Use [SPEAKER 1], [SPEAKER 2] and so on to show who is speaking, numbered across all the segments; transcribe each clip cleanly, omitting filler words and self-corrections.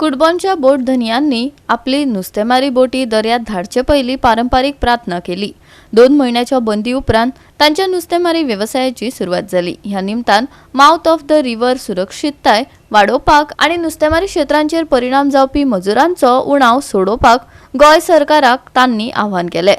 [SPEAKER 1] कुडबॉनच्या बोट धनियांनी आपली नुस्तेमारी बोटी दर्यात धाडचे पयलीं पारंपारीक प्रार्थना केली। 2 महिन्याच्या बंदी उपरांत तांच्या नुस्तेमारी व्यवसायाची सुरवात जाली। ह्या निमतान माउथ ऑफ द रिव्हर सुरक्षितताय वाडोवपाक आनी नुस्तेमारी क्षेत्रांचेर परिणाम जावपी मजुरांचो उणाव सोडोवपाक गोंय सरकाराक तांणी आव्हान केले।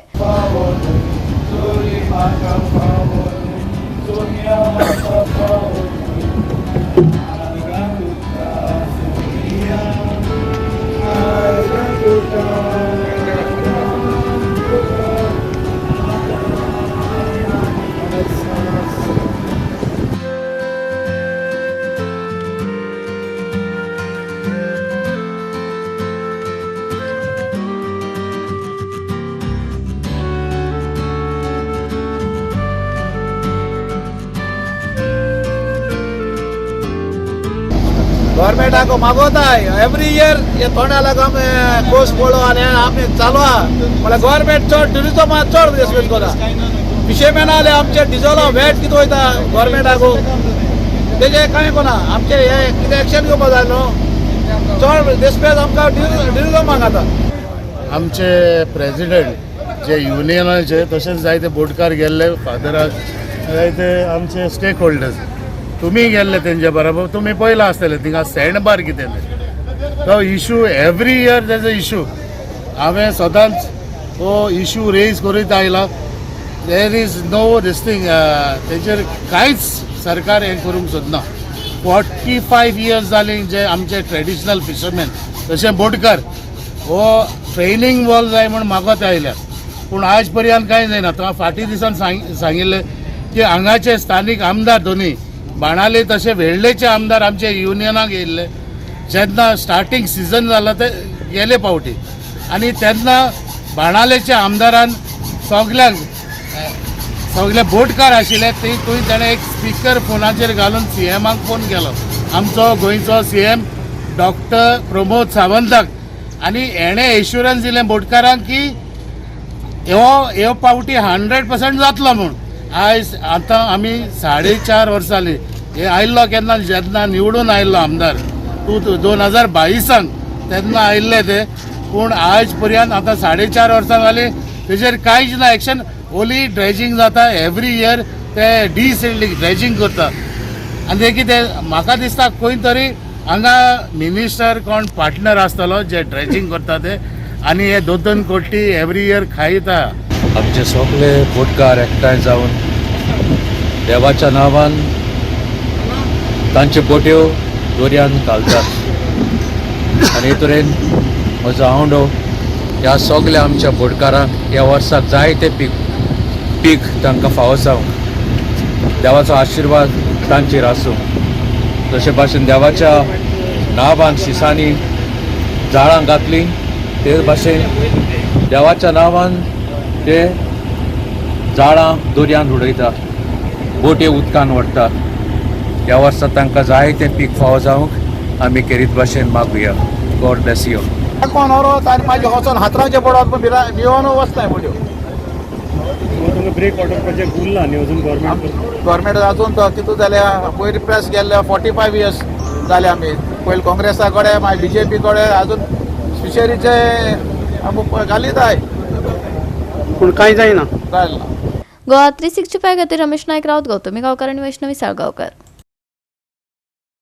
[SPEAKER 2] गवर्नमेंट आगो मागोताय एवरी इयर ये थोड्या लागोन कोर्स पळो आनी आमी चालवा म्हळ्यार गवर्नमेंट चड ट्युरिजम चड रेस्पेक्ट कोता विशय मेना जाल्यार आमचे डिझेला वेट कितें वयता गवर्नमेंट आगो तेजे कांय कोना आमचे हे कितें एक्शन घेवपा जाय न्हू चड रेस्पेक्ट आमकां ट्युरिजमाक आतां
[SPEAKER 3] आमचे प्रेसिडेंट जे युनियनाचे तशेंच जायते बोटकार गेल्ले फादराक जायते आमचे स्टेक होल्डर्स तुम्ही गेल्ले तेंचे बरोबर तुम्ही पयला आसतले थिंगा सँडबार कितें तो इशू एवरी इयर तेजो इशू हांवें सदांच हो इशू रेज करीत आयला there is no this thing तेचेर कांयच सरकार हें करूंक सोदना 45 इयर्स जालीं जे आमचे ट्रेडिशनल फिशरमॅन तशें बोटकार हो ट्रेनिंग वॉल जाय म्हूण मागत आयल्या पूण आज पर्यंत कांय जायना तो फाटीं दिसान सांगिल्लें की हांगाचे स्थानीक आमदार दोनी बाणाले तसे वेळ्ळेचे आमदार आमचे युनियनाक येयल्ले जेन्ना स्टार्टींग सिजन जाला ते गेले पावटी आनी तेन्ना बाणालेच्या आमदारान सगळे बोटकार आशिल्ले ते थंय ताणें एक स्पिकर फोनाचेर घालून CMाक फोन केलो आमचो गोंयचो CM डॉक्टर प्रमोद सावंताक आनी हेणें एश्युरन्स दिलें बोटकारांक की ह्यो पावटी 100% जातलो म्हूण आयज आतां आमी 4.5 वर्सां जालीं हे आयिल्लो केन्ना जेन्ना निवडून आयिल्लो आमदार 2022 तेन्ना आयिल्ले ते पूण आयज पर्यंत आतां 4.5 वर्सां जालीं तेजेर कांयच ना एक्शन ओली ड्रेजिंग जाता एवरी इयर ते डिसिल्डिंग ड्रेजिंग करता आनी ते कितें म्हाका दिसता खंय तरी हांगा मिनिस्टर कोण पार्टनर आसतलो जे ड्रेजिंग करता ते आनी हे 2 कोटी एवरी इयर खायता
[SPEAKER 4] आमचे सगळे बोटकार एकठांय जावन देवाच्या नांवान तांचे बोट्यो दर्यांत घालतात आनी हे तरेन म्हजो आवंडो ह्या सगळ्या आमच्या बोटकारांक ह्या वर्साक जायते पीक तांकां फावो जावं देवाचो आशिर्वाद तांचेर आसूं जशे भाशेन देवाच्या नांवान शिसांनी झाडां घातलीं ते भाशेन देवाच्या नांवान ते झाडां दर्यांत उडयता बोटी उदकान व्हरता ह्या वर्सा तांकां जायते पीक फावो जावंक आमी खेरीत भाशेन मागुया गॉड ब्लेस यू
[SPEAKER 2] कोण व्हरोत आनी मागीर वचोन हातराचे पडत भिवून वचनाय बोट्यो
[SPEAKER 5] ब्रेक वॉटर प्रोजेक्ट उरला न्ही अजून
[SPEAKER 2] गव्हर्मेंट अजून तो कितू जाल्या पयलीं प्रेस गेल्ले 45 इयर्स जाले आमी पयलीं काँग्रेसा कडेन मागीर BJP कडेन अजून फिशरीचे आमी घालीताय
[SPEAKER 5] पूण कांय जायना
[SPEAKER 1] गोवा 365 खातीर रमेश नायक रावत गौतमी गांवकार आनी वैष्णवी साळगांवकर।